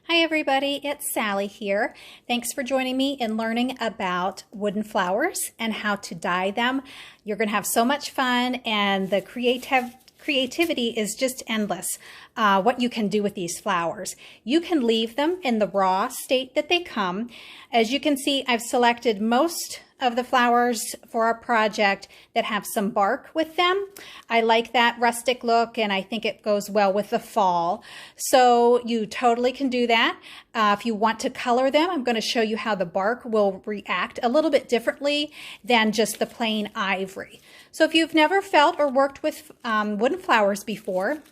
Hi everybody, it's Sally here. Thanks for joining me in learning about wooden flowers and how to dye them. You're going to have so much fun, and the creativity is just endless. What you can do with these flowers. You can leave them in the raw state that they come. As you can see, I've selected most of the flowers for our project that have some bark with them. I like that rustic look, and I think it goes well with the fall. So you totally can do that. If you want to color them, I'm going to show you how the bark will react a little bit differently than just the plain ivory. So if you've never felt or worked with wooden flowers before,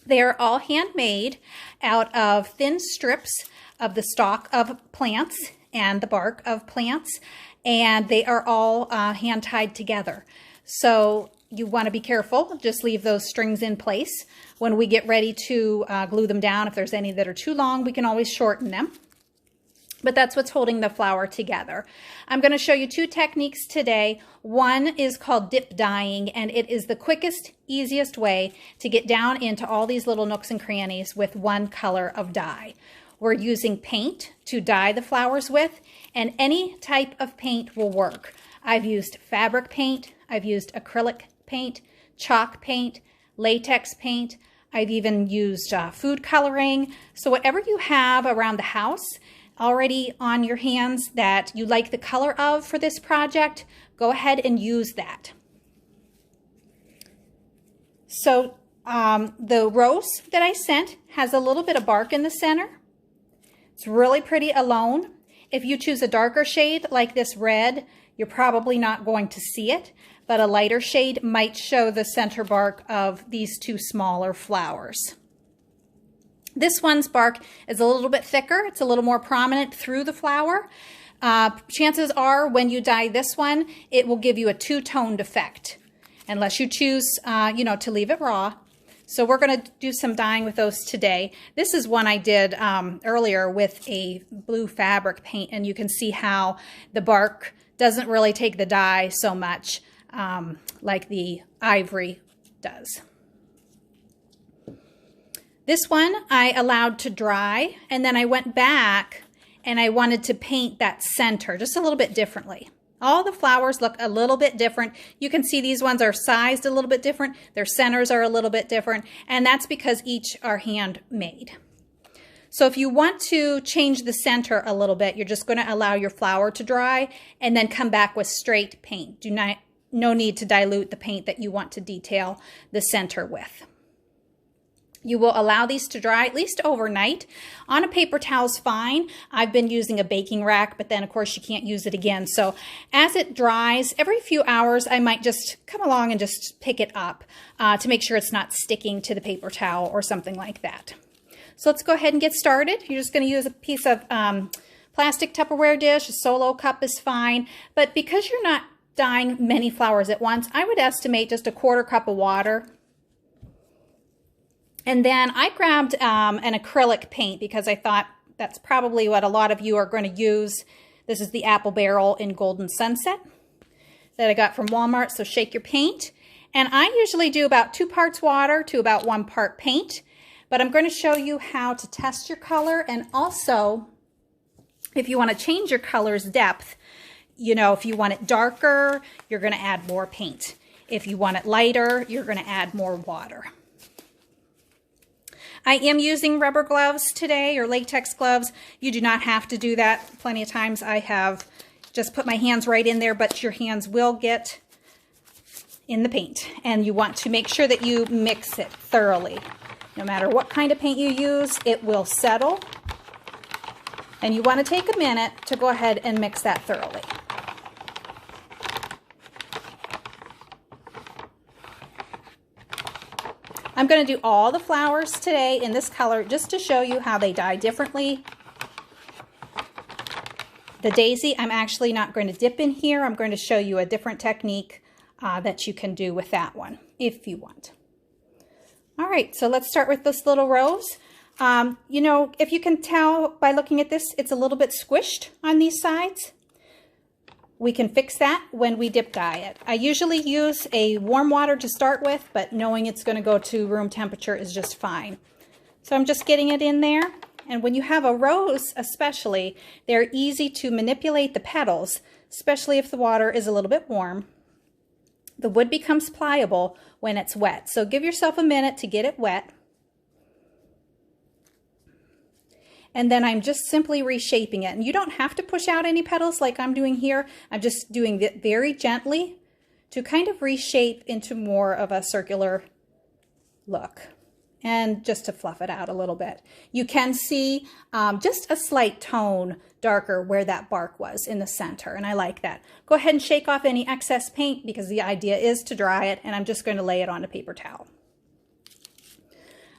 they are all handmade out of thin strips of the stalk of plants and the bark of plants, and they are all hand tied together. So you want to be careful. Just leave those strings in place. When we get ready to glue them down, if there's any that are too long, we can always shorten them. But that's what's holding the flower together. I'm going to show you two techniques today. One is called dip dyeing, and it is the quickest, easiest way to get down into all these little nooks and crannies with one color of dye. We're using paint to dye the flowers with, and any type of paint will work. I've used fabric paint, I've used acrylic paint, chalk paint, latex paint. I've even used food coloring. So whatever you have around the house already on your hands that you like the color of for this project, go ahead and use that. So the rose that I sent has a little bit of bark in the center. It's really pretty alone. If you choose a darker shade like this red, you're probably not going to see it, but a lighter shade might show the center bark of these two smaller flowers. This one's bark is a little bit thicker. It's a little more prominent through the flower. Chances are when you dye this one, it will give you a two-toned effect, unless you choose to leave it raw. So we're going to do some dyeing with those today. This is one I did earlier with a blue fabric paint, and you can see how the bark doesn't really take the dye so much like the ivory does. This one I allowed to dry, and then I went back and I wanted to paint that center just a little bit differently. All the flowers look a little bit different. You can see these ones are sized a little bit different. Their centers are a little bit different, and that's because each are handmade. So if you want to change the center a little bit, you're just going to allow your flower to dry and then come back with straight paint. No need to dilute the paint that you want to detail the center with. You will allow these to dry at least overnight. On a paper towel is fine. I've been using a baking rack, but then of course you can't use it again. So as it dries, every few hours I might just come along and just pick it up to make sure it's not sticking to the paper towel or something like that. So let's go ahead and get started. You're just going to use a piece of plastic Tupperware dish. A solo cup is fine. But because you're not dyeing many flowers at once, I would estimate just a quarter cup of water. And then I grabbed an acrylic paint because I thought that's probably what a lot of you are going to use. This is the Apple Barrel in Golden Sunset that I got from Walmart, so shake your paint. And I usually do about 2 parts water to about 1 part paint, but I'm going to show you how to test your color, and also if you want to change your color's depth, if you want it darker, you're going to add more paint. If you want it lighter, you're going to add more water. I am using rubber gloves today, or latex gloves. You do not have to do that. Plenty of times I have just put my hands right in there, but your hands will get in the paint. And you want to make sure that you mix it thoroughly. No matter what kind of paint you use, it will settle. And you want to take a minute to go ahead and mix that thoroughly. I'm going to do all the flowers today in this color just to show you how they dye differently. The daisy, I'm actually not going to dip in here. I'm going to show you a different technique that you can do with that one if you want. All right, so let's start with this little rose. If you can tell by looking at this, it's a little bit squished on these sides. We can fix that when we dip dye it. I usually use a warm water to start with, but knowing it's going to go to room temperature is just fine. So I'm just getting it in there, And when you have a rose especially, they're easy to manipulate the petals, especially if the water is a little bit warm. The wood becomes pliable when it's wet. So give yourself a minute to get it wet. And then I'm just simply reshaping it. And you don't have to push out any petals like I'm doing here. I'm just doing it very gently to kind of reshape into more of a circular look and just to fluff it out a little bit. You can see just a slight tone darker where that bark was in the center, and I like that. Go ahead and shake off any excess paint because the idea is to dry it, and I'm just going to lay it on a paper towel.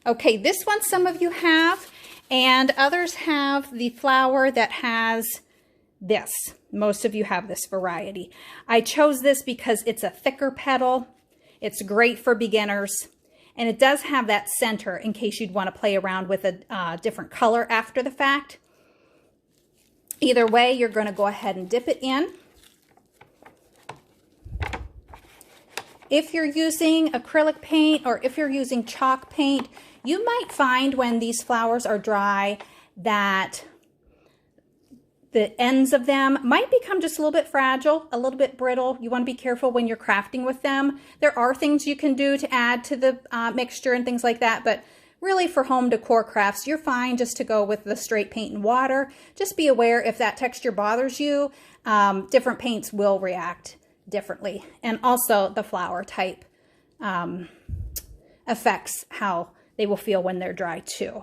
Okay, this one some of you have, and others have the flower that has this. Most of you have this variety. I chose this because it's a thicker petal. It's great for beginners. And it does have that center in case you'd want to play around with a different color after the fact. Either way, you're going to go ahead and dip it in. If you're using acrylic paint or if you're using chalk paint, you might find when these flowers are dry that the ends of them might become just a little bit fragile, a little bit brittle. You want to be careful when you're crafting with them. There are things you can do to add to the mixture and things like that, but really for home decor crafts, you're fine just to go with the straight paint and water. Just be aware if that texture bothers you, different paints will react differently. And also the flower type affects how they will feel when they're dry too.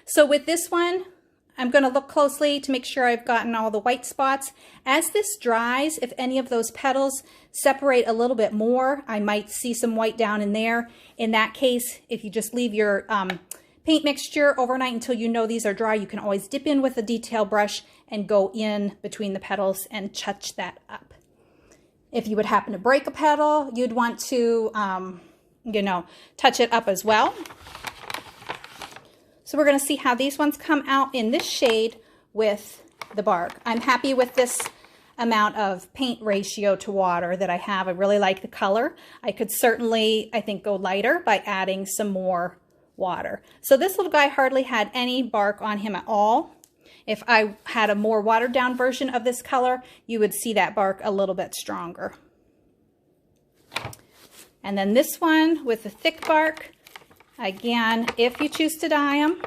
So with this one, I'm going to look closely to make sure I've gotten all the white spots. As this dries, if any of those petals separate a little bit more, I might see some white down in there. In that case, if you just leave your paint mixture overnight until you know these are dry, you can always dip in with a detail brush and go in between the petals and touch that up. If you would happen to break a petal, you'd want to, touch it up as well. So we're going to see how these ones come out in this shade with the bark. I'm happy with this amount of paint ratio to water that I have. I really like the color. I could certainly, I think, go lighter by adding some more water. So this little guy hardly had any bark on him at all. If I had a more watered down version of this color, you would see that bark a little bit stronger. And then this one with the thick bark. Again, if you choose to dye them,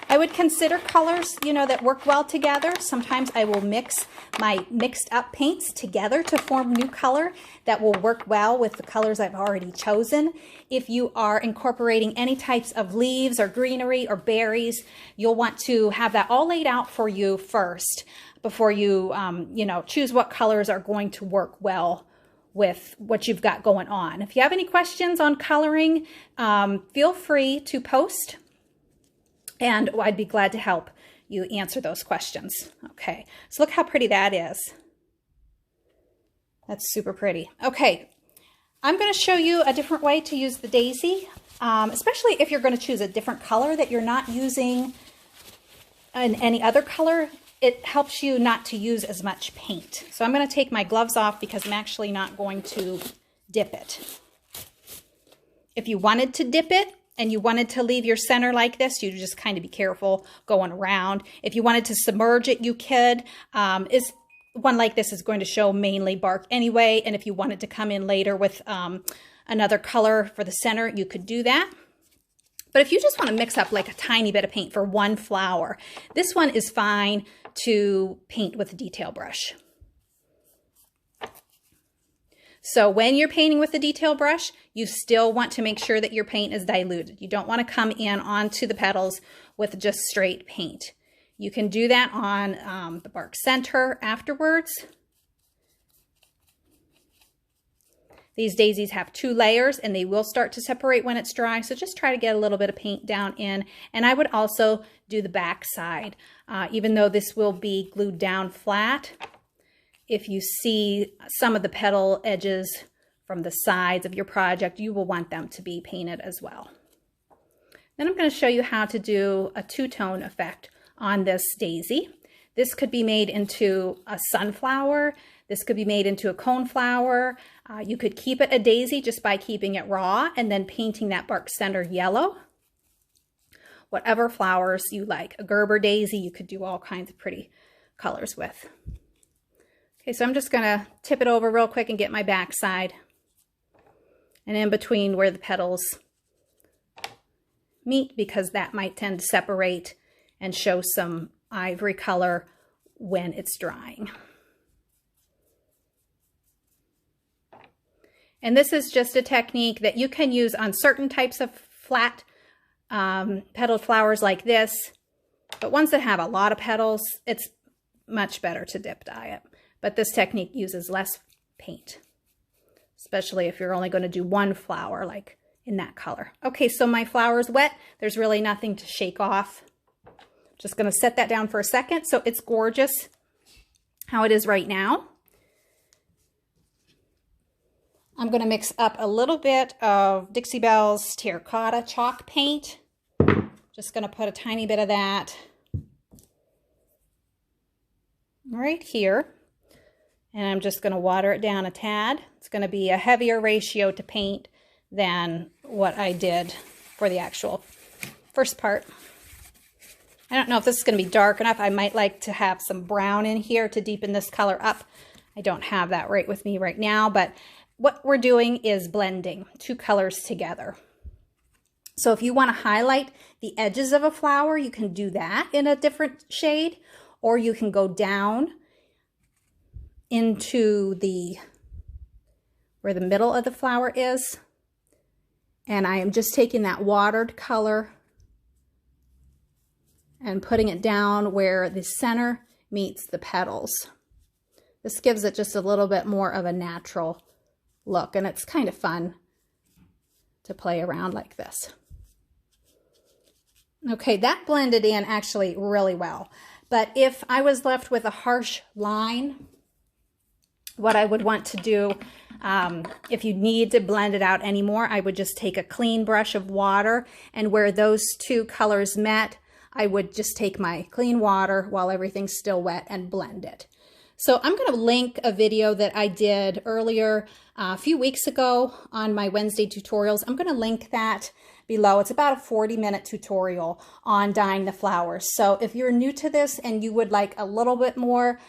I would consider colors, that work well together. Sometimes I will mix my mixed up paints together to form new color that will work well with the colors I've already chosen. If you are incorporating any types of leaves or greenery or berries, you'll want to have that all laid out for you first before you, choose what colors are going to work well with what you've got going on. If you have any questions on coloring, feel free to post, and I'd be glad to help you answer those questions. Okay, so look how pretty that is. That's super pretty. Okay, I'm going to show you a different way to use the daisy, especially if you're going to choose a different color that you're not using in any other color. It helps you not to use as much paint. So I'm going to take my gloves off because I'm actually not going to dip it. If you wanted to dip it and you wanted to leave your center like this, you just kind of be careful going around. If you wanted to submerge it, you could. One like this is going to show mainly bark anyway. And if you wanted to come in later with another color for the center, you could do that. But if you just want to mix up like a tiny bit of paint for one flower, this one is fine to paint with a detail brush. So when you're painting with a detail brush, you still want to make sure that your paint is diluted. You don't want to come in onto the petals with just straight paint. You can do that on the bark center afterwards. These daisies have 2 layers and they will start to separate when it's dry. So just try to get a little bit of paint down in. And I would also do the back side. Even though this will be glued down flat, if you see some of the petal edges from the sides of your project, you will want them to be painted as well. Then I'm going to show you how to do a 2-tone effect on this daisy. This could be made into a sunflower. This could be made into a coneflower. You could keep it a daisy just by keeping it raw and then painting that bark center yellow. whatever flowers you like. A Gerber daisy, you could do all kinds of pretty colors with. Okay, so I'm just gonna tip it over real quick and get my back side. And in between where the petals meet, because that might tend to separate and show some ivory color when it's drying. And this is just a technique that you can use on certain types of flat petaled flowers like this, but ones that have a lot of petals, it's much better to dip dye it. But this technique uses less paint, especially if you're only going to do one flower like in that color. Okay, so my flower's wet. There's really nothing to shake off. Just going to set that down for a second. So it's gorgeous how it is right now. I'm going to mix up a little bit of Dixie Belle's terracotta chalk paint. Just going to put a tiny bit of that right here. And I'm just going to water it down a tad. It's going to be a heavier ratio to paint than what I did for the actual first part. I don't know if this is going to be dark enough. I might like to have some brown in here to deepen this color up. I don't have that right with me right now, but what we're doing is blending two colors together. So if you want to highlight the edges of a flower, you can do that in a different shade, or you can go down into where the middle of the flower is. And I am just taking that watered color and putting it down where the center meets the petals. This gives it just a little bit more of a natural look, and it's kind of fun to play around like this. Okay, that blended in actually really well. But if I was left with a harsh line, what I would want to do, if you need to blend it out anymore, I would just take a clean brush of water, and where those two colors met, I would just take my clean water while everything's still wet and blend it. So I'm going to link a video that I did earlier a few weeks ago on my Wednesday tutorials. I'm going to link that below. It's about a 40-minute tutorial on dyeing the flowers. So if you're new to this and you would like a little bit more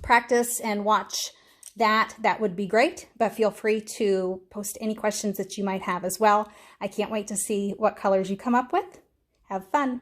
practice and watch that would be great. But feel free to post any questions that you might have as well. I can't wait to see what colors you come up with. Have fun.